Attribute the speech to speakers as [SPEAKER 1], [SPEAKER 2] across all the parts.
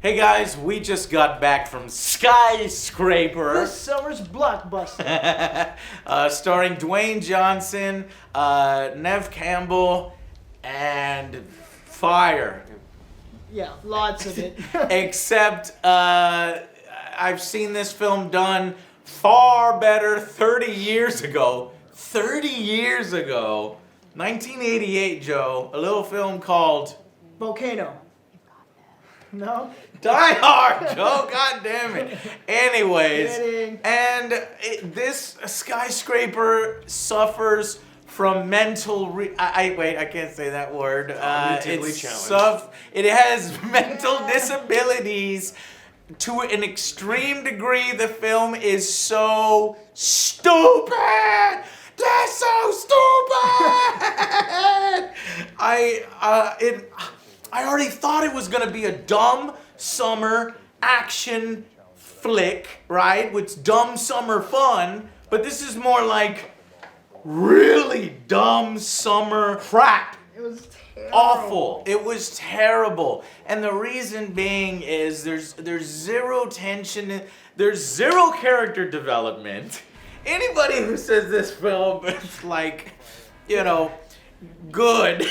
[SPEAKER 1] Hey guys, we just got back from SkyScraper.
[SPEAKER 2] This summer's blockbuster.
[SPEAKER 1] Starring Dwayne Johnson, Nev Campbell, and fire.
[SPEAKER 2] Yeah, lots of it.
[SPEAKER 1] Except I've seen this film done far better 30 years ago. 30 years ago. 1988, Joe. A little film called...
[SPEAKER 2] Volcano. No?
[SPEAKER 1] Die Hard, Joe. God damn it. Anyways,
[SPEAKER 2] Kidding.
[SPEAKER 1] and this SkyScraper suffers from mental. Wait, I can't say that word.
[SPEAKER 3] Cognitively challenged.
[SPEAKER 1] It has mental disabilities to an extreme degree. The film is so stupid. That's so stupid. I already thought it was gonna be a dumb summer action flick, right? With dumb summer fun, but this is more like really dumb summer crap.
[SPEAKER 2] It was terrible.
[SPEAKER 1] Awful. It was terrible. And the reason being is there's zero tension, there's zero character development. Anybody who says this film is like, good.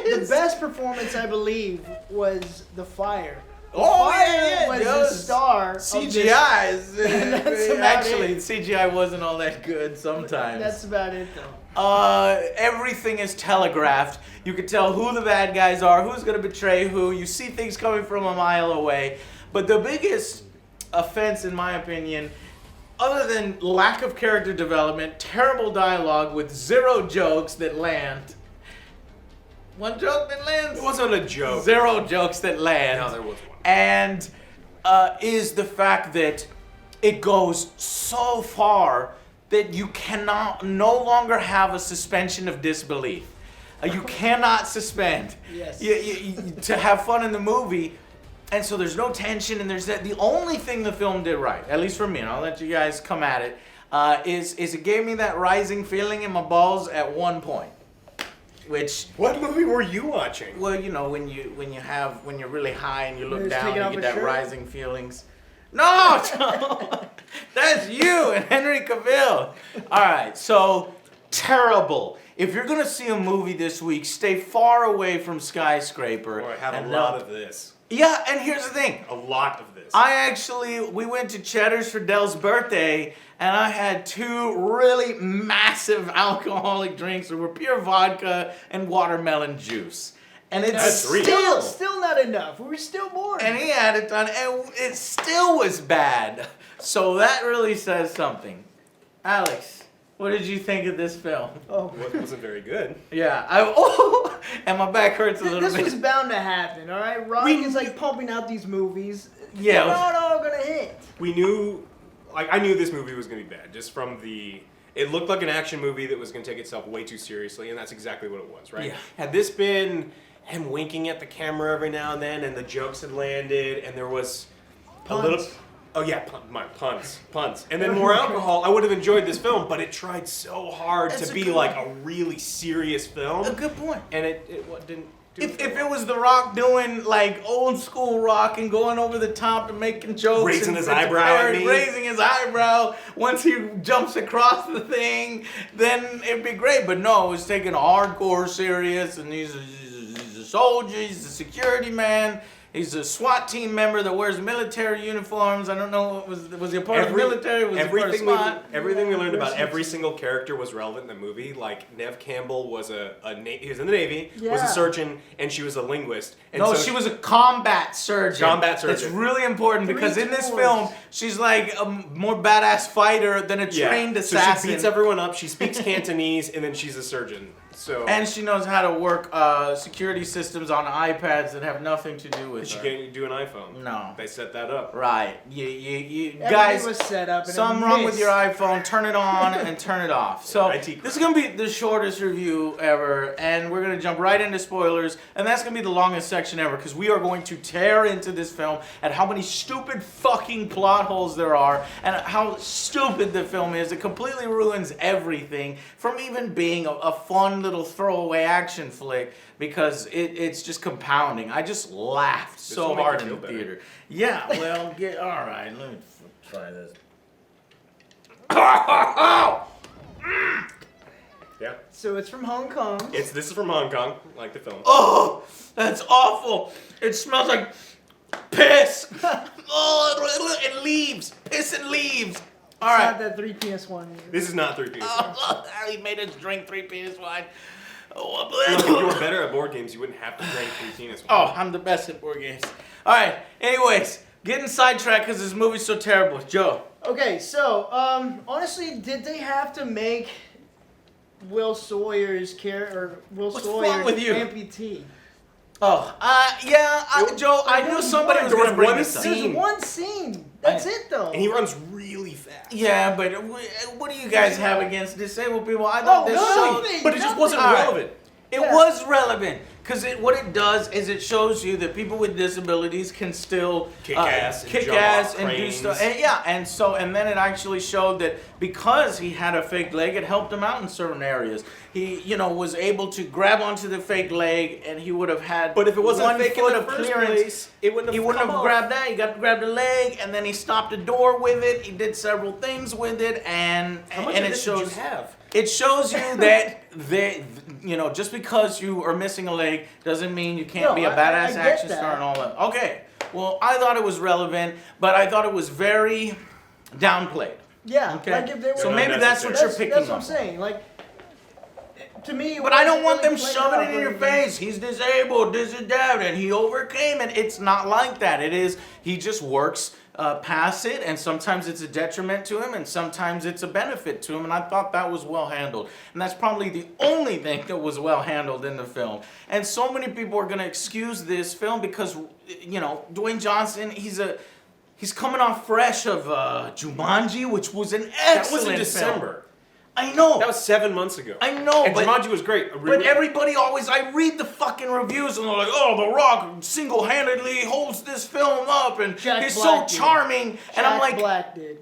[SPEAKER 2] The best performance, I believe, was The Fire.
[SPEAKER 1] Fire
[SPEAKER 2] was the star.
[SPEAKER 1] CGI is
[SPEAKER 2] That's about
[SPEAKER 1] actually
[SPEAKER 2] it.
[SPEAKER 1] CGI wasn't all that good sometimes.
[SPEAKER 2] That's about it, though.
[SPEAKER 1] Everything is telegraphed. You can tell who the bad guys are, who's gonna betray who. You see things coming from a mile away. But the biggest offense, in my opinion, other than lack of character development, terrible dialogue with zero jokes that land. One joke that lands?
[SPEAKER 3] It wasn't a joke.
[SPEAKER 1] Zero jokes that land.
[SPEAKER 3] No, there was one.
[SPEAKER 1] And is the fact that it goes so far that you cannot no longer have a suspension of disbelief. You cannot suspend.
[SPEAKER 2] Yes.
[SPEAKER 1] To have fun in the movie. And so there's no tension, and there's that. The only thing the film did right, at least for me, and I'll let you guys come at it, is it gave me that rising feeling in my balls at one point. Which,
[SPEAKER 3] What movie were you watching?
[SPEAKER 1] well, when you're really high and you look
[SPEAKER 2] Just
[SPEAKER 1] down
[SPEAKER 2] taking
[SPEAKER 1] and
[SPEAKER 2] off
[SPEAKER 1] you
[SPEAKER 2] his
[SPEAKER 1] get that
[SPEAKER 2] shirt?
[SPEAKER 1] rising feelings. No, that's you and Henry Cavill. All right, so terrible. If you're gonna see a movie this week, stay far away from SkyScraper.
[SPEAKER 3] Boy, I have
[SPEAKER 1] and
[SPEAKER 3] a lot of this.
[SPEAKER 1] Yeah, and here's the thing.
[SPEAKER 3] A lot of this.
[SPEAKER 1] We went to Cheddar's for Dell's birthday, and I had two really massive alcoholic drinks that were pure vodka and watermelon juice. And it's
[SPEAKER 3] That's three.
[SPEAKER 2] Still not enough. We were still bored.
[SPEAKER 1] and he had it done, and it still was bad. So that really says something. Alex, what did you think of this film?
[SPEAKER 2] Oh.
[SPEAKER 3] It wasn't very good.
[SPEAKER 1] Yeah, and my back hurts a little
[SPEAKER 2] This
[SPEAKER 1] bit.
[SPEAKER 2] was bound to happen, all right? Rock is like pumping out these movies.
[SPEAKER 1] Yeah.
[SPEAKER 2] They're not all gonna hit.
[SPEAKER 3] We knew, I knew this movie was going to be bad just from it looked like an action movie that was going to take itself way too seriously, and that's exactly what it was, right?
[SPEAKER 1] Yeah.
[SPEAKER 3] Had this been him winking at the camera every now and then, and the jokes had landed, and there was a little...
[SPEAKER 2] Puns.
[SPEAKER 3] Oh yeah, puns. And then more alcohol, I would have enjoyed this film, but it tried so hard
[SPEAKER 1] That's
[SPEAKER 3] to
[SPEAKER 1] a
[SPEAKER 3] be
[SPEAKER 1] good
[SPEAKER 3] like
[SPEAKER 1] one.
[SPEAKER 3] a really serious film,
[SPEAKER 1] A good point.
[SPEAKER 3] and it didn't do
[SPEAKER 1] If
[SPEAKER 3] very
[SPEAKER 1] it
[SPEAKER 3] well.
[SPEAKER 1] was The Rock doing like old school rock and going over the top and making jokes,
[SPEAKER 3] Raising
[SPEAKER 1] and
[SPEAKER 3] his
[SPEAKER 1] it's
[SPEAKER 3] eyebrow at
[SPEAKER 1] parody,
[SPEAKER 3] me.
[SPEAKER 1] raising his eyebrow once he jumps across the thing, then it'd be great. But no, it was taken hardcore serious, and he's a soldier, he's a security man. He's a SWAT team member that wears military uniforms. I don't know, was he a part of the military? Was he part of SWAT?
[SPEAKER 3] Everything we learned about every single character was relevant in the movie. Like Nev Campbell was he was in the Navy, was
[SPEAKER 2] Yeah.
[SPEAKER 3] a surgeon, and she was a linguist. And
[SPEAKER 1] No,
[SPEAKER 3] so
[SPEAKER 1] she was a combat surgeon.
[SPEAKER 3] Combat surgeon.
[SPEAKER 1] It's really important because in this
[SPEAKER 2] tours.
[SPEAKER 1] film, she's like a more badass fighter than a trained assassin.
[SPEAKER 3] So she beats everyone up. She speaks Cantonese, and then she's a surgeon. So
[SPEAKER 1] And she knows how to work security systems on iPads that have nothing to do with
[SPEAKER 3] she
[SPEAKER 1] her.
[SPEAKER 3] can't do an iPhone.
[SPEAKER 1] No.
[SPEAKER 3] They set that up.
[SPEAKER 1] Right. You
[SPEAKER 2] Everything
[SPEAKER 1] guys,
[SPEAKER 2] was set up. And
[SPEAKER 1] something
[SPEAKER 2] it
[SPEAKER 1] wrong with
[SPEAKER 2] missed.
[SPEAKER 1] your iPhone, turn it on and turn it off. So
[SPEAKER 3] IT
[SPEAKER 1] this is going to be the shortest review ever, and we're going to jump right into spoilers, and that's going to be the longest section ever, because we are going to tear into this film at how many stupid fucking plot holes there are, and how stupid the film is. It completely ruins everything, from even being a fun little throwaway action flick because it's just compounding. I just laughed so
[SPEAKER 3] will make
[SPEAKER 1] hard
[SPEAKER 3] you
[SPEAKER 1] in the
[SPEAKER 3] feel better.
[SPEAKER 1] theater. Yeah, well, all right, let me try this.
[SPEAKER 3] Yeah.
[SPEAKER 2] So it's from Hong Kong.
[SPEAKER 3] This is from Hong Kong, like the film.
[SPEAKER 1] Oh, that's awful. It smells like piss. Oh, and leaves. Piss and leaves. All
[SPEAKER 2] It's
[SPEAKER 1] right.
[SPEAKER 2] not that 3 PS one.
[SPEAKER 3] This is not 3 pieces.
[SPEAKER 1] He made us drink 3 penis wine.
[SPEAKER 3] Look, if you were better at board games, you wouldn't have to drink 3 penis.
[SPEAKER 1] Oh, I'm the best at board games. All right. Anyways, getting sidetracked because this movie's so terrible. Joe.
[SPEAKER 2] Okay, so honestly, did they have to make Will Sawyer's character, Will
[SPEAKER 1] What's
[SPEAKER 2] Sawyer,
[SPEAKER 1] wrong with you?
[SPEAKER 2] amputee?
[SPEAKER 1] Oh, Joe, I knew somebody was
[SPEAKER 3] There
[SPEAKER 1] going
[SPEAKER 3] was
[SPEAKER 1] to bring
[SPEAKER 3] one
[SPEAKER 1] this up.
[SPEAKER 3] scene.
[SPEAKER 2] There's one scene. That's it, though.
[SPEAKER 3] And he runs really fast.
[SPEAKER 1] Yeah, but what do you guys have against disabled people? I thought this show...
[SPEAKER 2] nothing,
[SPEAKER 3] But it just wasn't
[SPEAKER 1] All right.
[SPEAKER 3] relevant.
[SPEAKER 1] It
[SPEAKER 2] Yeah.
[SPEAKER 1] was relevant because what it does is it shows you that people with disabilities can still
[SPEAKER 3] Kick ass and
[SPEAKER 1] kick
[SPEAKER 3] jump
[SPEAKER 1] ass
[SPEAKER 3] off
[SPEAKER 1] and do
[SPEAKER 3] cranes.
[SPEAKER 1] stuff. And then it actually showed that because he had a fake leg, it helped him out in certain areas. He, was able to grab onto the fake leg, and he would have had.
[SPEAKER 3] But if it wasn't
[SPEAKER 1] 1
[SPEAKER 3] fake in
[SPEAKER 1] foot
[SPEAKER 3] the
[SPEAKER 1] of
[SPEAKER 3] first
[SPEAKER 1] clearance,
[SPEAKER 3] place, it wouldn't have
[SPEAKER 1] he wouldn't
[SPEAKER 3] come
[SPEAKER 1] have
[SPEAKER 3] off.
[SPEAKER 1] grabbed that. He got to grab the leg, and then he stopped the door with it. He did several things with it, and
[SPEAKER 3] How much
[SPEAKER 1] and
[SPEAKER 3] of
[SPEAKER 1] it
[SPEAKER 3] this
[SPEAKER 1] shows.
[SPEAKER 3] did you have?
[SPEAKER 1] It shows you that just because you are missing a leg doesn't mean you can't
[SPEAKER 2] No,
[SPEAKER 1] be a
[SPEAKER 2] I
[SPEAKER 1] badass
[SPEAKER 2] get
[SPEAKER 1] action
[SPEAKER 2] that.
[SPEAKER 1] star and all that. Okay, well, I thought it was relevant, but I thought it was very downplayed.
[SPEAKER 2] Yeah.
[SPEAKER 1] Okay,
[SPEAKER 2] Like if they were,
[SPEAKER 1] so
[SPEAKER 3] not
[SPEAKER 1] maybe that's what you're
[SPEAKER 3] necessary.
[SPEAKER 1] picking
[SPEAKER 2] That's what I'm
[SPEAKER 1] up.
[SPEAKER 2] saying. Like, to me, it
[SPEAKER 1] But I don't
[SPEAKER 2] wasn't
[SPEAKER 1] want them
[SPEAKER 2] really played
[SPEAKER 1] shoving
[SPEAKER 2] up
[SPEAKER 1] it in
[SPEAKER 2] or
[SPEAKER 1] your
[SPEAKER 2] anything.
[SPEAKER 1] face. He's disabled, this and that, and he overcame it. It's not like that. It is, he just works past it, and sometimes it's a detriment to him, and sometimes it's a benefit to him, and I thought that was well handled. And that's probably the only thing that was well handled in the film. And so many people are going to excuse this film because, Dwayne Johnson, he's coming off fresh of Jumanji, which was an
[SPEAKER 3] That
[SPEAKER 1] excellent
[SPEAKER 3] was in
[SPEAKER 1] film.
[SPEAKER 3] December.
[SPEAKER 1] I know.
[SPEAKER 3] That was 7 months ago.
[SPEAKER 1] I know,
[SPEAKER 3] And
[SPEAKER 1] but
[SPEAKER 3] Jumanji was great.
[SPEAKER 1] but everybody always, I read the fucking reviews and they're like, oh, The Rock single-handedly holds this film up and
[SPEAKER 2] Jack
[SPEAKER 1] he's
[SPEAKER 2] Black
[SPEAKER 1] so
[SPEAKER 2] did.
[SPEAKER 1] charming. And I'm
[SPEAKER 2] Jack
[SPEAKER 1] like,
[SPEAKER 2] Black did.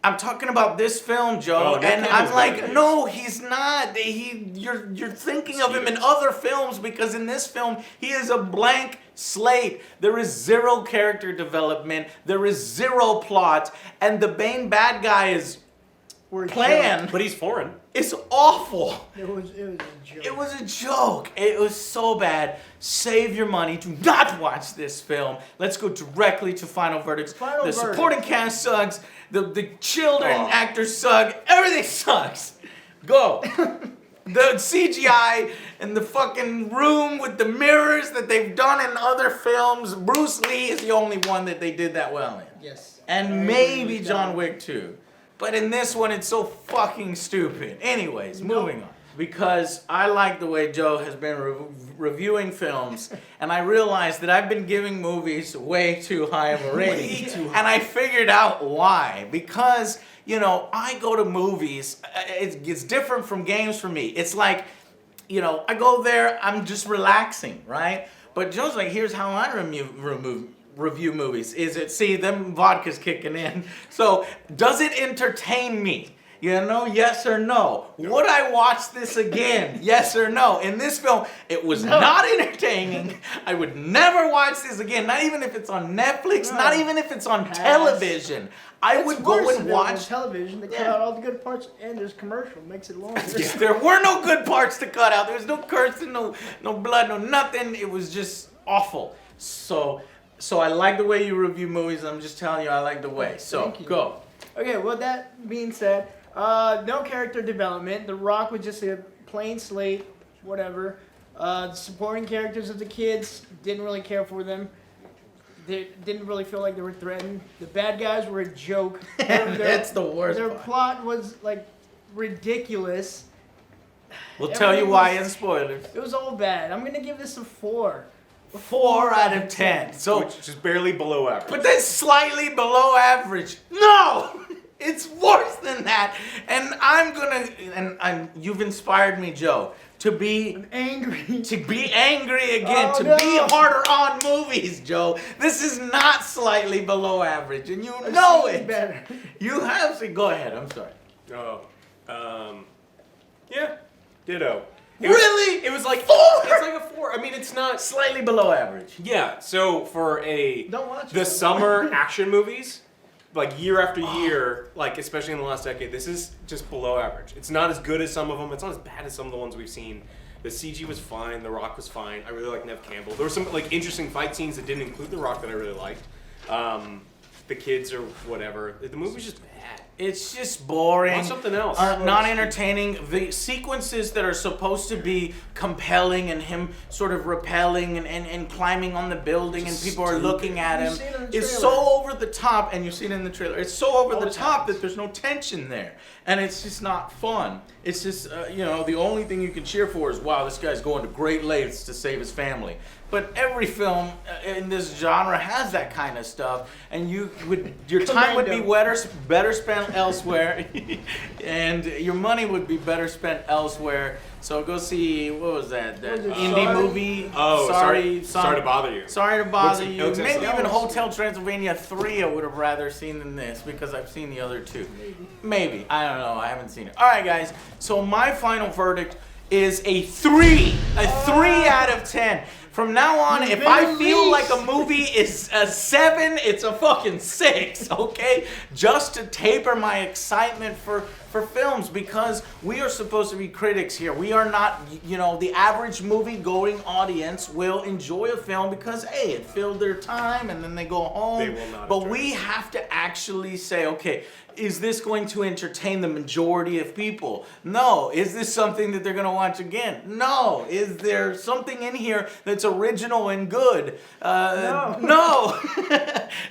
[SPEAKER 1] I'm talking about this film, Joe,
[SPEAKER 3] Oh, Jack
[SPEAKER 1] and
[SPEAKER 3] Black
[SPEAKER 1] I'm
[SPEAKER 3] was
[SPEAKER 1] like,
[SPEAKER 3] better.
[SPEAKER 1] no, he's not. You're thinking of him in other films because in this film, he is a blank slate. There is zero character development. There is zero plot. And the main bad guy is
[SPEAKER 2] We're
[SPEAKER 1] planned.
[SPEAKER 3] But he's foreign.
[SPEAKER 1] It's awful.
[SPEAKER 2] It was a joke.
[SPEAKER 1] It was a joke. It was so bad. Save your money. Do not watch this film. Let's go directly to final verdicts.
[SPEAKER 2] Final
[SPEAKER 1] the
[SPEAKER 2] verdict.
[SPEAKER 1] supporting cast sucks. The children
[SPEAKER 3] Oh.
[SPEAKER 1] actors suck. Everything sucks. Go. The CGI and the fucking room with the mirrors that they've done in other films. Bruce Lee is the only one that they did that well in.
[SPEAKER 2] Yes. I
[SPEAKER 1] And
[SPEAKER 2] agree
[SPEAKER 1] maybe
[SPEAKER 2] with
[SPEAKER 1] John
[SPEAKER 2] that.
[SPEAKER 1] Wick too. But in this one, it's so fucking stupid. Anyways, moving on. Because I like the way Joe has been reviewing films, and I realized that I've been giving movies way too high of a rating.
[SPEAKER 3] Way too high.
[SPEAKER 1] And I figured out why. Because, I go to movies, it's different from games for me. It's like, I go there, I'm just relaxing, right? But Joe's like, here's how I review movies. Them vodka's kicking in. So, does it entertain me? Yes or no? Would I watch this again? Yes or no? In this film, it was not entertaining. I would never watch this again. Not even if it's on Netflix.
[SPEAKER 2] No.
[SPEAKER 1] Not even if it's on
[SPEAKER 2] Pass.
[SPEAKER 1] television. I
[SPEAKER 2] It's
[SPEAKER 1] would go
[SPEAKER 2] worse
[SPEAKER 1] and
[SPEAKER 2] if it was on
[SPEAKER 1] watch.
[SPEAKER 2] television. They cut
[SPEAKER 1] Yeah.
[SPEAKER 2] out all the good parts, and there's commercial. Makes it longer.
[SPEAKER 1] There were no good parts to cut out. There was no cursing, no blood, no nothing. It was just awful. So I like the way you review movies. I'm just telling you, I like the way. So
[SPEAKER 2] Thank you.
[SPEAKER 1] go.
[SPEAKER 2] Okay, well, that being said, no character development. The Rock was just a plain slate, whatever. The supporting characters of the kids, didn't really care for them. They didn't really feel like they were threatened. The bad guys were a joke.
[SPEAKER 1] That's the worst
[SPEAKER 2] Their
[SPEAKER 1] part.
[SPEAKER 2] plot was, ridiculous.
[SPEAKER 1] We'll tell you why
[SPEAKER 2] Everything
[SPEAKER 1] in spoilers.
[SPEAKER 2] It was all bad. I'm going to give this a 4.
[SPEAKER 1] 4 out of 10. So,
[SPEAKER 3] Which is barely below average.
[SPEAKER 1] but that's slightly below average. No! It's worse than that. And you've inspired me, Joe, to be
[SPEAKER 2] Angry.
[SPEAKER 1] angry again,
[SPEAKER 2] Oh,
[SPEAKER 1] to
[SPEAKER 2] no.
[SPEAKER 1] be harder on movies, Joe. This is not slightly below average, and you know
[SPEAKER 2] I've seen
[SPEAKER 1] it.
[SPEAKER 2] better.
[SPEAKER 1] You have to go ahead. I'm sorry.
[SPEAKER 3] Oh. Yeah. Ditto.
[SPEAKER 1] Really?
[SPEAKER 3] It was like
[SPEAKER 1] 4?
[SPEAKER 3] It's like a 4. I mean, it's not
[SPEAKER 1] Slightly below average.
[SPEAKER 3] Yeah. So for
[SPEAKER 2] Don't watch
[SPEAKER 3] the
[SPEAKER 2] it.
[SPEAKER 3] summer action movies, like year after year, like especially in the last decade, this is just below average. It's not as good as some of them. It's not as bad as some of the ones we've seen. The CG was fine. The Rock was fine. I really like Nev Campbell. There were some like interesting fight scenes that didn't include The Rock that I really liked. The kids or whatever. The movie was just bad.
[SPEAKER 1] It's just boring.
[SPEAKER 3] Want something else.
[SPEAKER 1] Not entertaining. The sequences that are supposed to be compelling and him sort of rappelling and climbing on the building and people are looking at him
[SPEAKER 2] You see it in the
[SPEAKER 1] is
[SPEAKER 2] trailer.
[SPEAKER 1] so over the top, and you see it in the trailer. It's so over the top that there's no tension there, and it's just not fun. It's just the only thing you can cheer for is, wow, this guy's going to great lengths to save his family. But every film in this genre has that kind of stuff, and your time would be better spent elsewhere, and your money would be better spent elsewhere. So go see, what was that indie movie?
[SPEAKER 3] Oh, sorry to bother you.
[SPEAKER 1] Sorry to bother
[SPEAKER 3] Looks-
[SPEAKER 1] you.
[SPEAKER 3] looks
[SPEAKER 1] Maybe
[SPEAKER 3] excellent.
[SPEAKER 1] even Hotel Transylvania 3 I would have rather seen than this, because I've seen the other two. Maybe. I don't know. I haven't seen it. All right, guys. So my final verdict is a 3. A 3 out of 10. From now on, if I feel like a movie is a 7, it's a fucking 6, okay? Just to taper my excitement for films, because we are supposed to be critics here. We are not, the average movie-going audience will enjoy a film because, hey, it filled their time and then they go home.
[SPEAKER 3] They will not
[SPEAKER 1] But
[SPEAKER 3] enjoy
[SPEAKER 1] we have to actually say, okay, is this going to entertain the majority of people? No. Is this something that they're going to watch again? No. Is there something in here that's original and good? No.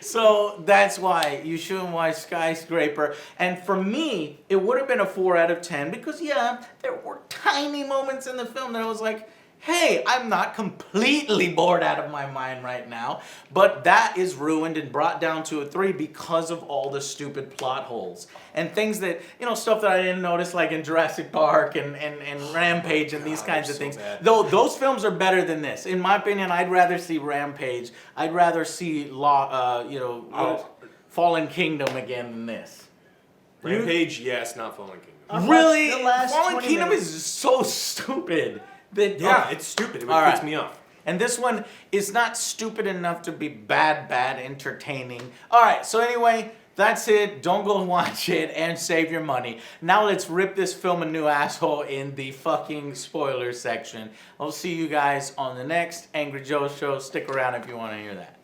[SPEAKER 1] So that's why you shouldn't watch SkyScraper. And for me, it would have been a 4 out of 10 because, yeah, there were tiny moments in the film that I was like, hey, I'm not completely bored out of my mind right now, but that is ruined and brought down to a 3 because of all the stupid plot holes and things that, stuff that I didn't notice, like in Jurassic Park and Rampage and these kinds of
[SPEAKER 3] so
[SPEAKER 1] things.
[SPEAKER 3] bad.
[SPEAKER 1] Though those films are better than this. In my opinion, I'd rather see Rampage. I'd rather see Fallen Kingdom again than this.
[SPEAKER 3] Rampage, yes, not Fallen Kingdom.
[SPEAKER 2] I've
[SPEAKER 1] Really?
[SPEAKER 2] watched the last
[SPEAKER 1] Fallen
[SPEAKER 2] 20
[SPEAKER 1] Kingdom
[SPEAKER 2] minutes.
[SPEAKER 1] is so stupid. That,
[SPEAKER 3] Yeah, it's stupid. It
[SPEAKER 1] All
[SPEAKER 3] puts
[SPEAKER 1] right.
[SPEAKER 3] me off.
[SPEAKER 1] And this one is not stupid enough to be bad entertaining. All right, so anyway, that's it. Don't go watch it and save your money. Now let's rip this film a new asshole in the fucking spoiler section. I'll see you guys on the next Angry Joe show. Stick around if you want to hear that.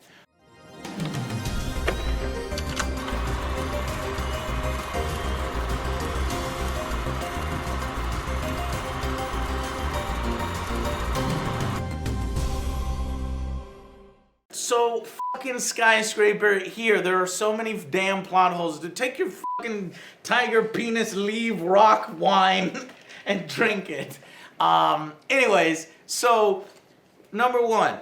[SPEAKER 1] So fucking SkyScraper here. There are so many damn plot holes. To take your fucking tiger penis, leave rock wine, and drink it. Anyways, so number 1,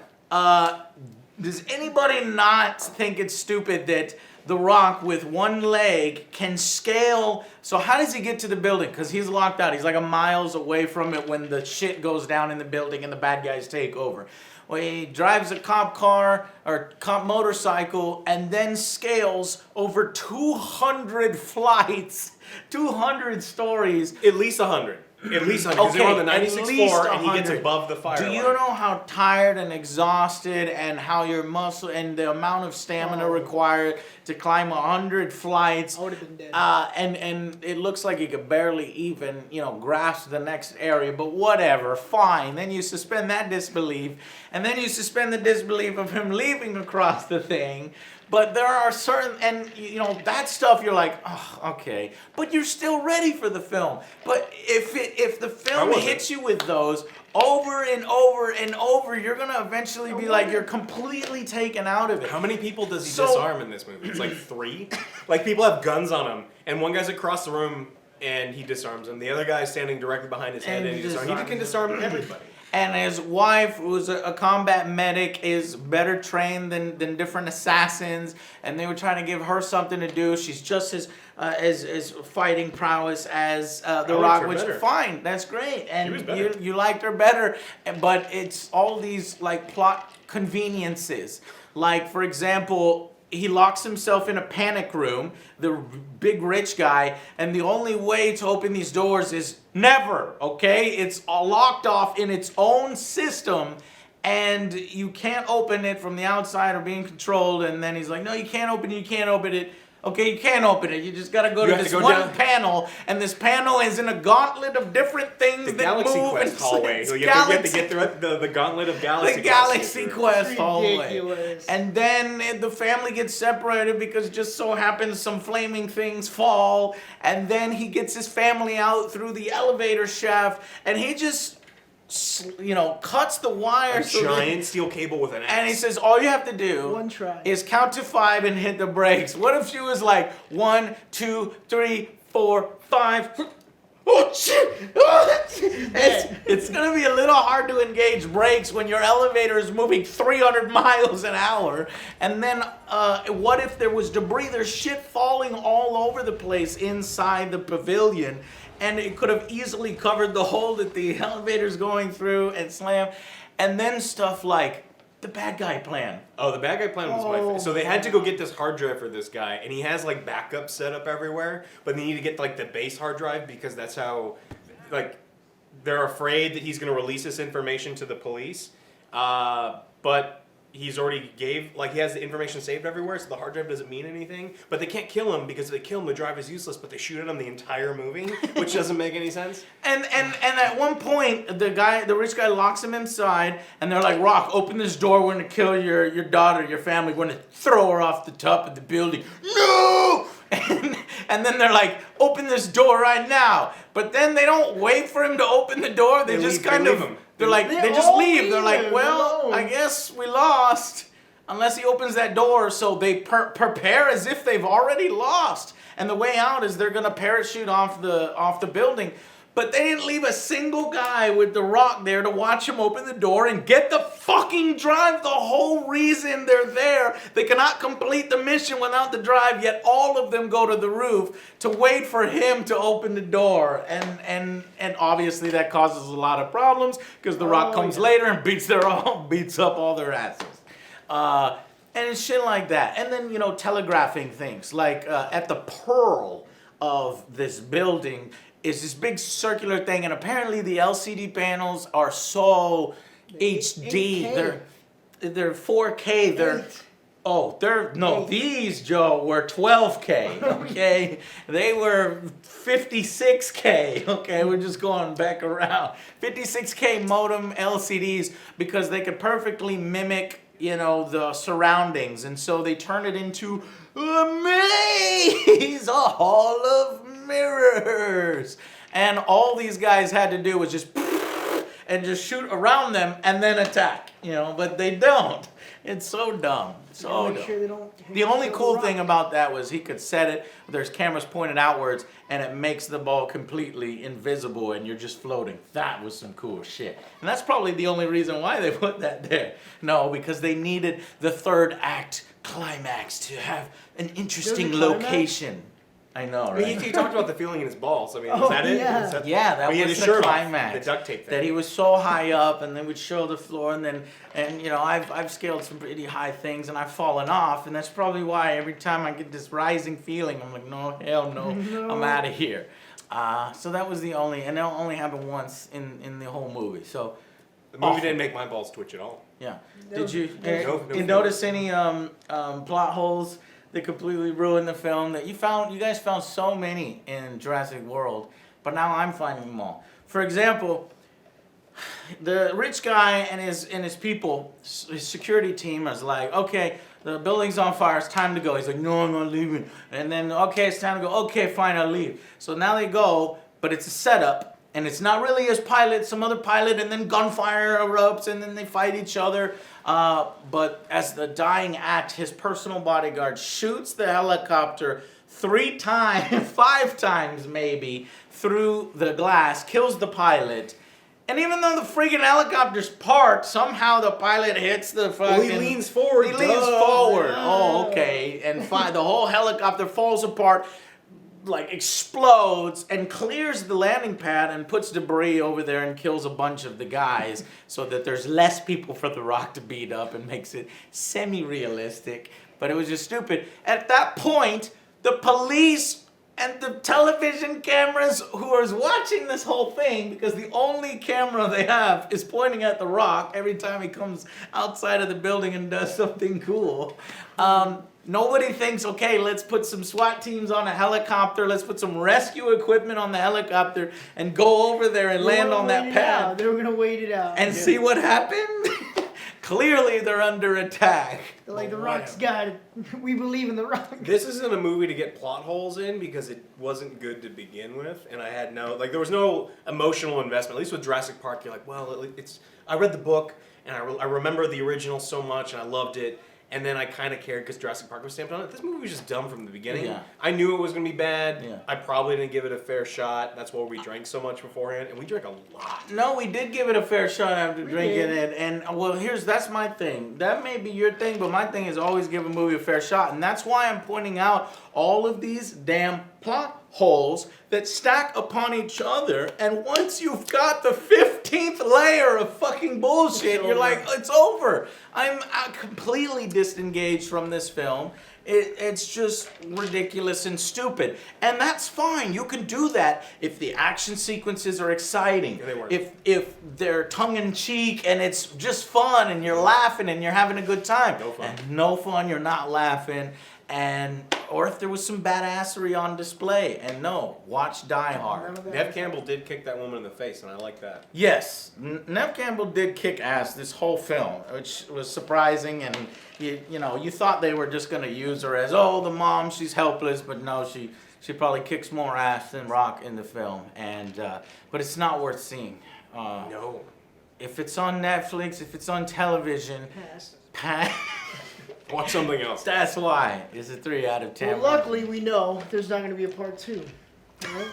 [SPEAKER 1] does anybody not think it's stupid that The Rock with one leg can scale? So how does he get to the building? Because he's locked out. He's like a miles away from it when the shit goes down in the building and the bad guys take over. Well, he drives a cop car or cop motorcycle and then scales over 200 flights, 200 stories.
[SPEAKER 3] At least 100. At least 100. Because they're on the
[SPEAKER 1] at
[SPEAKER 3] 96th
[SPEAKER 1] least
[SPEAKER 3] floor and he
[SPEAKER 1] 100.
[SPEAKER 3] gets above the fire
[SPEAKER 1] Do you
[SPEAKER 3] line.
[SPEAKER 1] know how tired and exhausted and how your muscle and the amount of stamina required to climb 100 flights?
[SPEAKER 2] I would have been dead.
[SPEAKER 1] And it looks like you could barely even, grasp the next area, but whatever, fine. Then you suspend that disbelief, and then you suspend the disbelief of him leaping across the thing. But there are certain, and that stuff you're like, oh, okay. But you're still ready for the film. But if the film hits you with those over and over and over, you're gonna eventually be like, you're completely taken out of it.
[SPEAKER 3] How many people does he disarm in this movie? It's like 3? Like people have guns on him, and one guy's across the room and he disarms him. The other guy's standing directly behind his head and he disarms him. He can disarm everybody.
[SPEAKER 1] And his wife, who's a combat medic, is better trained than different assassins. And they were trying to give her something to do. She's just as fighting prowess as The Rock, which fine, that's great. And you liked her better. But it's all these like plot conveniences. Like, for example, he locks himself in a panic room, the big rich guy, and the only way to open these doors is never, okay? It's all locked off in its own system, and you can't open it from the outside or being controlled. And then he's like, no, you can't open it. Okay, you can't open it. You just gotta go to this one panel, and this panel is in a gauntlet of different things
[SPEAKER 3] The
[SPEAKER 1] that
[SPEAKER 3] Galaxy
[SPEAKER 1] move.
[SPEAKER 3] Quest hallway. So you have to get through the gauntlet of Galaxy
[SPEAKER 1] The Galaxy
[SPEAKER 3] Quest.
[SPEAKER 1] Quest hallway.
[SPEAKER 2] Ridiculous.
[SPEAKER 1] And then the family gets separated because just so happens some flaming things fall, and then he gets his family out through the elevator shaft, and he just, cuts the wire.
[SPEAKER 3] A giant steel cable with an axe.
[SPEAKER 1] And he says, all you have to do
[SPEAKER 2] One try.
[SPEAKER 1] is count to 5 and hit the brakes. What if she was like 1, 2, 3, 4, 5? Oh shit! It's gonna be a little hard to engage brakes when your elevator is moving 300 miles an hour. And then, what if there was debris? There's shit falling all over the place inside the pavilion, and it could have easily covered the hole that the elevator's going through and slam. And then stuff like the bad guy plan.
[SPEAKER 3] Oh, the bad guy plan was my favorite. So they had to go get this hard drive for this guy, and he has like backups set up everywhere, but they need to get like the base hard drive because that's how, like, they're afraid that he's going to release this information to the police. But he's already he has the information saved everywhere, so the hard drive doesn't mean anything. But they can't kill him because if they kill him, the drive is useless. But they shoot at him the entire movie, which doesn't make any sense.
[SPEAKER 1] And at one point, the rich guy locks him inside, and they're like, Rock, open this door. We're gonna kill your daughter, your family. We're gonna throw her off the top of the building. No! And then they're like, open this door right now. But then they don't wait for him to open the door. They just
[SPEAKER 3] leave him.
[SPEAKER 1] they just leave. They're like,
[SPEAKER 2] leave
[SPEAKER 1] well,
[SPEAKER 2] alone.
[SPEAKER 1] I guess we lost. Unless he opens that door, so they prepare as if they've already lost. And the way out is they're gonna parachute off the building. But they didn't leave a single guy with the Rock there to watch him open the door and get the fucking drive. The whole reason they're there, they cannot complete the mission without the drive, yet all of them go to the roof to wait for him to open the door. And obviously that causes a lot of problems because the Rock comes later and beats up all their asses. And it's shit like that. And then, telegraphing things. Like at the pearl of this building is this big circular thing, and apparently the LCD panels are so HD.
[SPEAKER 2] 8K.
[SPEAKER 1] They're 4K. These, Joe, were 12K. Okay, they were 56K. Okay, we're just going back around. 56K modem LCDs because they could perfectly mimic the surroundings, and so they turn it into a maze, a hall of mirrors, and all these guys had to do was just shoot around them and then attack, but they don't. It's so dumb. So
[SPEAKER 2] Make sure they don't
[SPEAKER 1] the only
[SPEAKER 2] hit
[SPEAKER 1] cool
[SPEAKER 2] Rock.
[SPEAKER 1] thing about that was he could set it, there's cameras pointed outwards, and it makes the ball completely invisible, and you're just floating. That was some cool shit. And that's probably the only reason why they put that there. No, because they needed the third act climax to have an interesting
[SPEAKER 2] There's a climax?
[SPEAKER 1] location. I know,
[SPEAKER 3] I mean,
[SPEAKER 1] right?
[SPEAKER 3] he talked about the feeling in his balls. I mean,
[SPEAKER 2] Oh,
[SPEAKER 3] is that it?
[SPEAKER 2] yeah.
[SPEAKER 3] Is
[SPEAKER 1] Yeah, that
[SPEAKER 3] But he had
[SPEAKER 1] was
[SPEAKER 3] his
[SPEAKER 1] the
[SPEAKER 3] shirt off,
[SPEAKER 1] climax.
[SPEAKER 3] the duct tape thing.
[SPEAKER 1] That he was so high up, and they would show the floor, and I've scaled some pretty high things, and I've fallen off, and that's probably why every time I get this rising feeling, I'm like, no, hell no, I'm out of here. So that was the only, and it only happened once in the whole movie. So
[SPEAKER 3] The movie didn't make my balls twitch at all.
[SPEAKER 1] yeah.
[SPEAKER 2] No,
[SPEAKER 1] Did you
[SPEAKER 3] no
[SPEAKER 1] you notice any plot holes that completely ruined the film that you found? You guys found so many in Jurassic World, but now I'm finding them all. For example, the rich guy and his people, his security team is like, okay, the building's on fire, it's time to go. He's like, no, I'm not leaving. And then, okay, it's time to go. Okay, fine, I'll leave. So now they go, but it's a setup. And it's not really his pilot, some other pilot, and then gunfire erupts, and then they fight each other. But as the dying act, his personal bodyguard shoots the helicopter 5 times maybe, through the glass, kills the pilot. And even though the freaking helicopter's parked, somehow the pilot hits the fucking...
[SPEAKER 3] Well, he leans forward.
[SPEAKER 1] He leans forward. Oh, okay. And the whole helicopter falls apart, like explodes, and clears the landing pad and puts debris over there and kills a bunch of the guys so that there's less people for the Rock to beat up and makes it semi-realistic. but it was just stupid. At that point, the police and the television cameras who are watching this whole thing, because the only camera they have is pointing at The Rock every time he comes outside of the building and does something cool. Nobody thinks, okay, let's put some SWAT teams on a helicopter, let's put some rescue equipment on the helicopter and go over there and land on that pad.
[SPEAKER 2] They were going to wait it out.
[SPEAKER 1] And see what happened? Clearly they're under attack.
[SPEAKER 2] They're like, The Rock's got it. We believe in The Rock.
[SPEAKER 3] This isn't a movie to get plot holes in because it wasn't good to begin with, and I had there was no emotional investment. At least with Jurassic Park, you're like, well, I read the book, and I remember the original so much, and I loved it. And then I kind of cared because Jurassic Park was stamped on it. This movie was just dumb from the beginning.
[SPEAKER 1] Yeah.
[SPEAKER 3] I knew it was going to be bad.
[SPEAKER 1] Yeah.
[SPEAKER 3] I probably didn't give it a fair shot. That's why we drank so much beforehand. And we drank a lot.
[SPEAKER 1] No, we did give it a fair shot after drinking it. And, well, that's my thing. That may be your thing, but my thing is always give a movie a fair shot. And that's why I'm pointing out all of these damn plot holes that stack upon each other. And once you've got the 15th layer of fucking bullshit, you're like, it's over. I'm completely disengaged from this film. It's just ridiculous and stupid. And that's fine. You can do that if the action sequences are exciting.
[SPEAKER 3] Yeah, they were.
[SPEAKER 1] If they're tongue-in-cheek and it's just fun and you're laughing and you're having a good time.
[SPEAKER 3] No fun.
[SPEAKER 1] And no fun, you're not laughing. Or if there was some badassery on display. And no, watch Die Hard.
[SPEAKER 3] Nev Campbell did kick that woman in the face, and I like that.
[SPEAKER 1] Yes, Nev Campbell did kick ass this whole film, which was surprising. And you thought they were just gonna use her as, oh, the mom, she's helpless, but no, she probably kicks more ass than Rock in the film. And but it's not worth seeing.
[SPEAKER 3] No.
[SPEAKER 1] If it's on Netflix, if it's on television, pass.
[SPEAKER 3] Watch something else.
[SPEAKER 1] That's why it's a 3 out of 10.
[SPEAKER 2] Well, luckily we know there's not going to be a part 2. Right?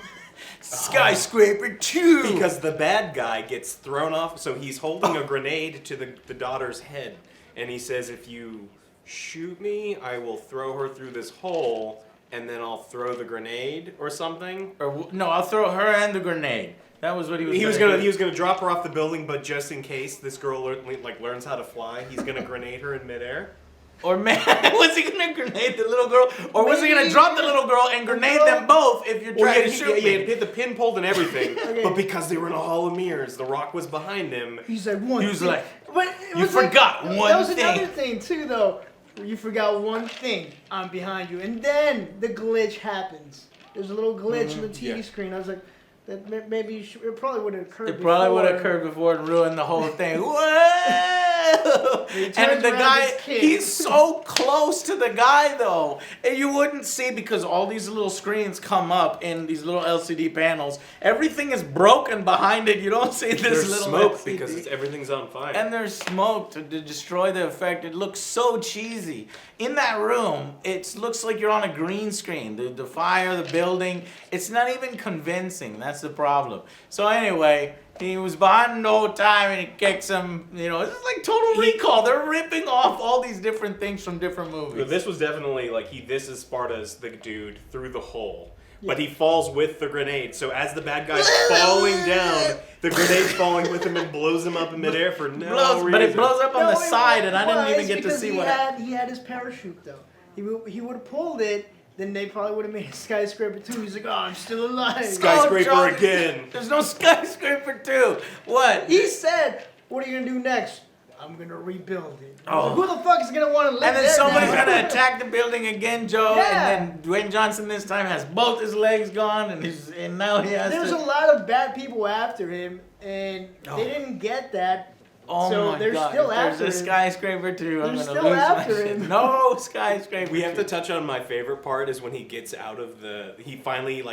[SPEAKER 1] SkyScraper 2!
[SPEAKER 3] Because the bad guy gets thrown off. So he's holding a grenade to the daughter's head. And he says, if you shoot me, I will throw her through this hole. And then I'll throw the grenade or something.
[SPEAKER 1] Or no, I'll throw her and the grenade. That was what he was
[SPEAKER 3] gonna do. He was gonna drop her off the building, but just in case this girl learns how to fly, he's gonna grenade her in midair.
[SPEAKER 1] Or was he gonna grenade the little girl? Or was he gonna drop the little girl and grenade them both if you're trying to shoot me?
[SPEAKER 3] He had the pin pulled and everything. Okay. But because they were in a hall of mirrors, The Rock was behind him.
[SPEAKER 2] He's like, one thing.
[SPEAKER 1] But you forgot one thing.
[SPEAKER 2] That was another thing too, though. You forgot one thing. I'm behind you. And then the glitch happens. There's a little glitch in the TV screen. I was like, that maybe it probably would have occurred before.
[SPEAKER 1] It probably would have occurred before and ruined the whole thing. Whoa! And the guy, he's so close to the guy though. And you wouldn't see because all these little screens come up in these little LCD panels. Everything is broken behind it. You don't see this
[SPEAKER 3] there's
[SPEAKER 1] little
[SPEAKER 3] smoke
[SPEAKER 1] LCD.
[SPEAKER 3] because everything's on fire.
[SPEAKER 1] And there's smoke to destroy the effect. It looks so cheesy. In that room, it looks like you're on a green screen. The fire, the building, it's not even convincing. That's the problem. So anyway, he was behind the whole time and he kicks him. This is like Total Recall. They're ripping off all these different things from different movies.
[SPEAKER 3] But this was definitely this is Sparta's the dude through the hole. Yeah. But he falls with the grenade. So as the bad guy's falling down, the grenade's falling with him and blows him up in midair for no reason.
[SPEAKER 1] But it blows up on the side, and I didn't even get to see what happened.
[SPEAKER 2] He had his parachute, though. He would have pulled it, then they probably would have made a SkyScraper 2. He's like, oh, I'm still alive.
[SPEAKER 3] SkyScraper again.
[SPEAKER 1] There's no SkyScraper 2. What?
[SPEAKER 2] He said, what are you going to do next? I'm going to rebuild it.
[SPEAKER 1] Oh.
[SPEAKER 2] Who the fuck is going to want to live
[SPEAKER 1] And then
[SPEAKER 2] there
[SPEAKER 1] somebody's
[SPEAKER 2] now?
[SPEAKER 1] going to attack the building again, Joe.
[SPEAKER 2] Yeah.
[SPEAKER 1] And then Dwayne Johnson this time has both his legs gone, and now he has
[SPEAKER 2] There's a lot of bad people after him, and they didn't get that.
[SPEAKER 1] Oh
[SPEAKER 2] so
[SPEAKER 1] my
[SPEAKER 2] they're
[SPEAKER 1] God.
[SPEAKER 2] still
[SPEAKER 1] If
[SPEAKER 2] after
[SPEAKER 1] there's a
[SPEAKER 2] him.
[SPEAKER 1] SkyScraper 2, I'm
[SPEAKER 2] They're
[SPEAKER 1] going to
[SPEAKER 2] still
[SPEAKER 1] lose my
[SPEAKER 2] after
[SPEAKER 1] shit.
[SPEAKER 2] him.
[SPEAKER 1] No SkyScraper.
[SPEAKER 3] We have to touch on my favorite part is when he gets out of he finally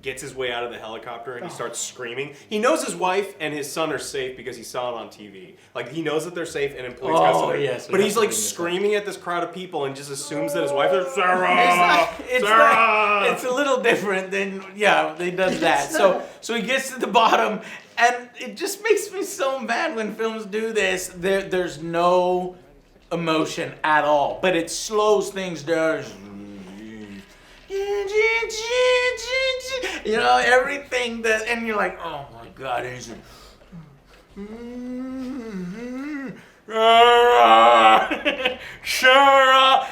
[SPEAKER 3] gets his way out of the helicopter and he starts screaming. He knows his wife and his son are safe because he saw it on TV. He knows that they're safe and in police custody.
[SPEAKER 1] Yes,
[SPEAKER 3] but he's screaming at this crowd of people and just assumes that his wife is Sarah.
[SPEAKER 1] It's a little different than he does that. So he gets to the bottom, and it just makes me so mad when films do this. There's no emotion at all, but it slows things down. Everything that, and you're like, oh my God, is it?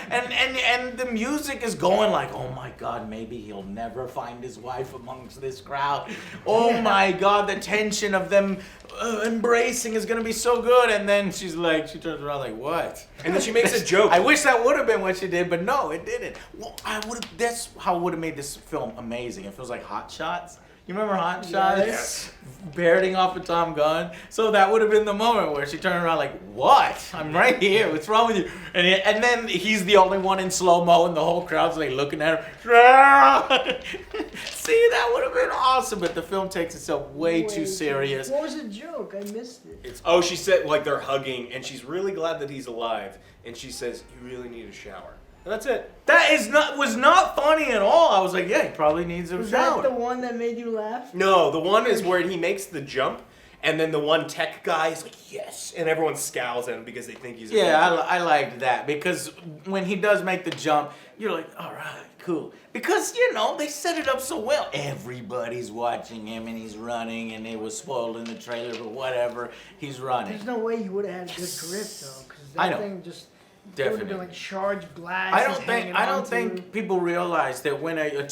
[SPEAKER 1] and the music is going like, oh my God, maybe he'll never find his wife amongst this crowd. Oh my God, the tension of them embracing is gonna be so good. And then she turns around like, what?
[SPEAKER 3] And then she makes a joke.
[SPEAKER 1] I wish that would have been what she did, but no, it didn't. Well, that's how I would have made this film amazing. If it was like Hot Shots. You remember Hot Shots?
[SPEAKER 2] Yes.
[SPEAKER 1] Parroting off of Tom Gunn. So that would have been the moment where she turned around like, what? I'm right here. What's wrong with you? And then he's the only one in slow-mo and the whole crowd's like looking at her. See, that would have been awesome, but the film takes itself way too serious.
[SPEAKER 2] What was the joke? I missed it.
[SPEAKER 3] She said, like, they're hugging, and she's really glad that he's alive, and she says, you really need a shower. And that's it.
[SPEAKER 1] That was not funny at all. I was like, yeah, he probably needs a
[SPEAKER 2] Was
[SPEAKER 1] shower.
[SPEAKER 2] that the one that made you laugh?
[SPEAKER 3] No, the one is where he makes the jump, and then the one tech guy is like, yes, and everyone scowls at him because they think he's a
[SPEAKER 1] I liked that because when he does make the jump, you're like, all right, cool. Because, they set it up so well. Everybody's watching him and he's running and it was spoiled in the trailer, but whatever, he's running.
[SPEAKER 2] There's no way you would have had a good grip, though, because
[SPEAKER 1] I
[SPEAKER 2] that
[SPEAKER 1] know.
[SPEAKER 2] thing just...
[SPEAKER 1] Definitely.
[SPEAKER 2] It would have been like charged glass.
[SPEAKER 1] I don't think people realize that when a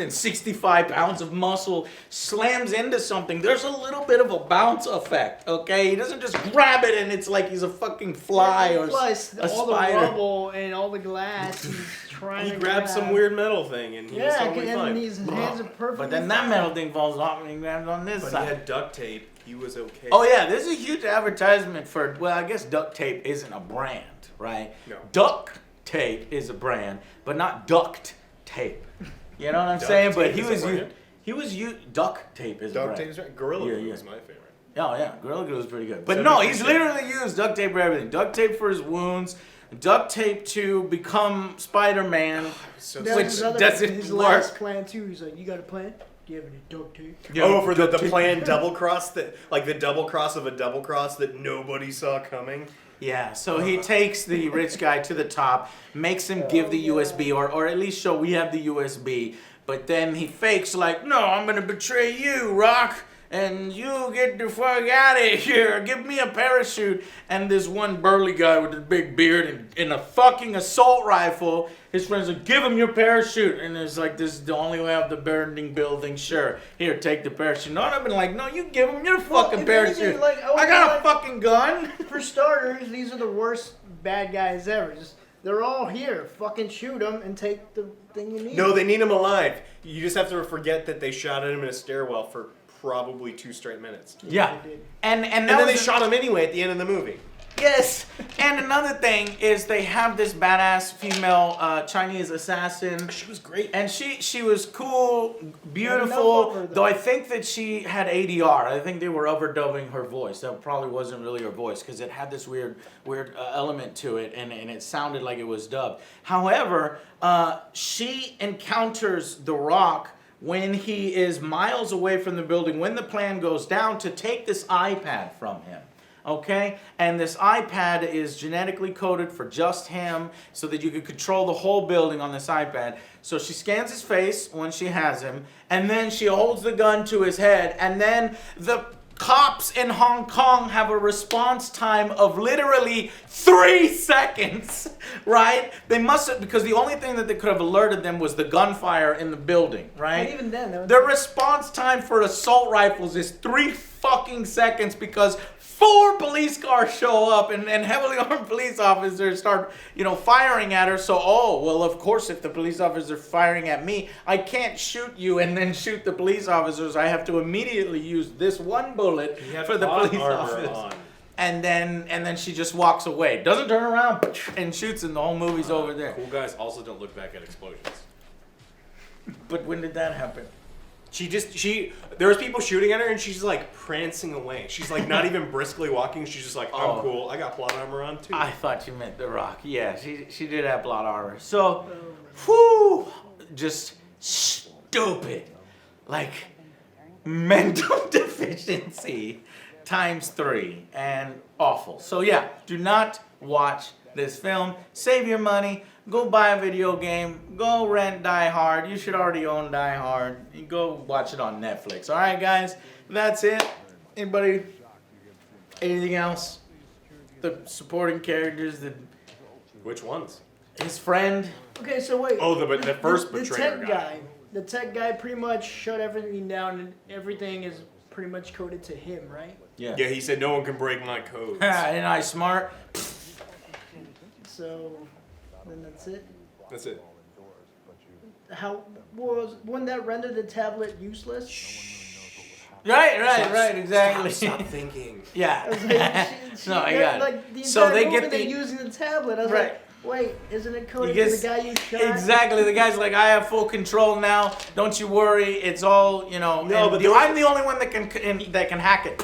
[SPEAKER 1] 265 pounds of muscle slams into something, there's a little bit of a bounce effect, okay? He doesn't just grab it and it's like he's a fucking fly or
[SPEAKER 2] plus
[SPEAKER 1] a
[SPEAKER 2] all
[SPEAKER 1] spider.
[SPEAKER 2] the rubble and all the glass he's trying
[SPEAKER 3] He
[SPEAKER 2] to
[SPEAKER 3] grabs some
[SPEAKER 2] grab.
[SPEAKER 3] weird metal thing, and he was totally
[SPEAKER 2] and
[SPEAKER 3] fine.
[SPEAKER 2] his hands are perfect.
[SPEAKER 1] But then that metal thing falls off and he grabs on this
[SPEAKER 3] But he
[SPEAKER 1] side.
[SPEAKER 3] had duct tape. He was okay.
[SPEAKER 1] Oh yeah, this is a huge advertisement for, well, I guess duct tape isn't a brand, right?
[SPEAKER 3] No.
[SPEAKER 1] Duct tape is a brand, but not duct tape. You know what I'm
[SPEAKER 3] Duct
[SPEAKER 1] saying? But
[SPEAKER 3] tape
[SPEAKER 1] he
[SPEAKER 3] is a
[SPEAKER 1] was
[SPEAKER 3] brand?
[SPEAKER 1] duct tape is a
[SPEAKER 3] Duct
[SPEAKER 1] brand.
[SPEAKER 3] tape is right. Gorilla
[SPEAKER 1] Yeah,
[SPEAKER 3] Glue
[SPEAKER 1] yeah.
[SPEAKER 3] is my favorite.
[SPEAKER 1] Oh yeah, Gorilla Glue is pretty good. But no, he's
[SPEAKER 3] 70%.
[SPEAKER 1] literally used duct tape for everything. Duct tape for his wounds, duct tape to become Spider-Man.
[SPEAKER 3] So
[SPEAKER 2] That
[SPEAKER 1] Which
[SPEAKER 2] was his other-
[SPEAKER 1] doesn't
[SPEAKER 2] his
[SPEAKER 1] work.
[SPEAKER 2] last plan too. He's like, you got a plan? Do you have any duct tape?
[SPEAKER 3] Oh, for the
[SPEAKER 1] duct tape.
[SPEAKER 3] planned double cross the double cross of a double cross that nobody saw coming.
[SPEAKER 1] Yeah, so he takes the rich guy to the top, makes him give the USB, or at least show we have the USB, but then he fakes like, no, I'm gonna betray you, Rock, and you get the fuck out of here, give me a parachute. And this one burly guy with the big beard and a fucking assault rifle, his friends like, give him your parachute. And it's like, this is the only way out of the burning building, sure. Here, take the parachute. No, and I've been like, no, you give him your fucking
[SPEAKER 2] if anything,
[SPEAKER 1] parachute.
[SPEAKER 2] like,
[SPEAKER 1] I got a fucking gun.
[SPEAKER 2] For starters, these are the worst bad guys ever. They're all here. Fucking shoot them and take the thing you need.
[SPEAKER 3] No, they need him alive. You just have to forget that they shot at him in a stairwell for probably 2 straight minutes.
[SPEAKER 1] Yeah,
[SPEAKER 2] They did.
[SPEAKER 1] and
[SPEAKER 3] And then they shot him anyway at the end of the movie.
[SPEAKER 1] Yes, and another thing is they have this badass female Chinese assassin.
[SPEAKER 3] She was great.
[SPEAKER 1] And she was cool,
[SPEAKER 2] Enough of
[SPEAKER 1] beautiful.
[SPEAKER 2] her, though.
[SPEAKER 1] Though I think that she had ADR. I think they were overdubbing her voice. That probably wasn't really her voice because it had this weird element to it, and it sounded like it was dubbed. However, she encounters The Rock when he is miles away from the building, when the plan goes down, to take this iPad from him. Okay? And this iPad is genetically coded for just him so that you can control the whole building on this iPad. So she scans his face when she has him, and then she holds the gun to his head, and then the cops in Hong Kong have a response time of literally 3 seconds, right? They must have, because the only thing that they could have alerted them was the gunfire in the building, right?
[SPEAKER 2] But even then,
[SPEAKER 1] Their response time for assault rifles is 3 fucking seconds because 4 police cars show up and heavily armed police officers start, firing at her. So, well, of course, if the police officers are firing at me, I can't shoot you and then shoot the police officers. I have to immediately use this one bullet for the police officers. And then she just walks away. Doesn't turn around and shoots, and the whole movie's over there.
[SPEAKER 3] Cool guys also don't look back at explosions.
[SPEAKER 1] But when did that happen?
[SPEAKER 3] There was people shooting at her and she's like prancing away. She's like not even briskly walking. She's just like, I'm cool. I got plot armor on too.
[SPEAKER 1] I thought you meant The Rock. Yeah, she did have plot armor. So, whew, just stupid. Like, mental deficiency times 3 and awful. So yeah, do not watch this film. Save your money. Go buy a video game. Go rent Die Hard. You should already own Die Hard. You go watch it on Netflix. All right, guys? That's it. Anybody? Anything else? the supporting characters,
[SPEAKER 3] Which ones?
[SPEAKER 1] his friend.
[SPEAKER 2] Okay, so wait.
[SPEAKER 3] Oh, the first
[SPEAKER 2] the
[SPEAKER 3] betrayer
[SPEAKER 2] tech
[SPEAKER 3] guy.
[SPEAKER 2] The tech guy pretty much shut everything down, and everything is pretty much coded to him, right?
[SPEAKER 1] Yeah.
[SPEAKER 3] Yeah, he said no one can break my codes.
[SPEAKER 1] Ain't I smart?
[SPEAKER 2] So then that's it.
[SPEAKER 3] That's it.
[SPEAKER 2] Wouldn't that render the tablet useless?
[SPEAKER 1] Right, exactly.
[SPEAKER 3] Stop thinking.
[SPEAKER 2] I
[SPEAKER 1] Yeah.
[SPEAKER 2] was like,
[SPEAKER 1] No, I got it.
[SPEAKER 2] like the
[SPEAKER 1] So
[SPEAKER 2] entire
[SPEAKER 1] they
[SPEAKER 2] movie
[SPEAKER 1] get
[SPEAKER 2] they're
[SPEAKER 1] the
[SPEAKER 2] using the tablet. I was
[SPEAKER 1] Right.
[SPEAKER 2] like, wait, isn't it coded
[SPEAKER 1] You
[SPEAKER 2] to
[SPEAKER 1] guess-
[SPEAKER 2] the guy you shot?
[SPEAKER 1] exactly. The guy's like, I have full control now. Don't you worry. It's all
[SPEAKER 3] No,
[SPEAKER 1] and
[SPEAKER 3] but there was-
[SPEAKER 1] I'm the only one that can hack it.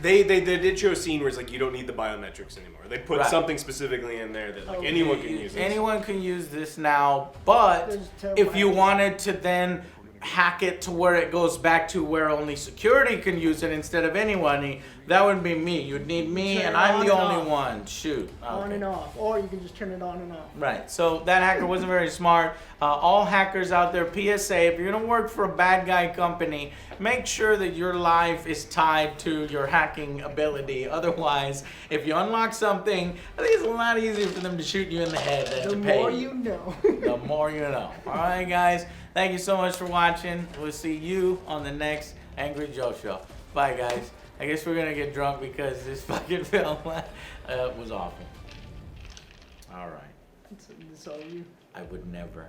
[SPEAKER 3] They did show a scene where it's like you don't need the biometrics anymore. They put
[SPEAKER 1] Right.
[SPEAKER 3] something specifically in there that like
[SPEAKER 2] Okay.
[SPEAKER 3] anyone can use it.
[SPEAKER 1] Anyone can use this now, but
[SPEAKER 2] There's terrible
[SPEAKER 1] if you
[SPEAKER 2] hackers.
[SPEAKER 1] wanted to then hack it to where it goes back to where only security can use it instead of anyone, that would be me. You'd need me,
[SPEAKER 2] Turn
[SPEAKER 1] and
[SPEAKER 2] it
[SPEAKER 1] I'm
[SPEAKER 2] on
[SPEAKER 1] the
[SPEAKER 2] and
[SPEAKER 1] only
[SPEAKER 2] off.
[SPEAKER 1] one. Shoot.
[SPEAKER 2] On
[SPEAKER 1] Okay.
[SPEAKER 2] and off, or you can just turn it on and off.
[SPEAKER 1] Right. So that hacker wasn't very smart. All hackers out there, PSA, if you're going to work for a bad guy company, make sure that your life is tied to your hacking ability. Otherwise, if you unlock something, I think it's a lot easier for them to shoot you in the head than
[SPEAKER 2] The
[SPEAKER 1] to pay
[SPEAKER 2] more
[SPEAKER 1] you.
[SPEAKER 2] you know.
[SPEAKER 1] The more you know. All right, guys. Thank you so much for watching. We'll see you on the next Angry Joe Show. Bye, guys. I guess we're going to get drunk because this fucking film was awful. All right.
[SPEAKER 2] It's all you.
[SPEAKER 1] I would never.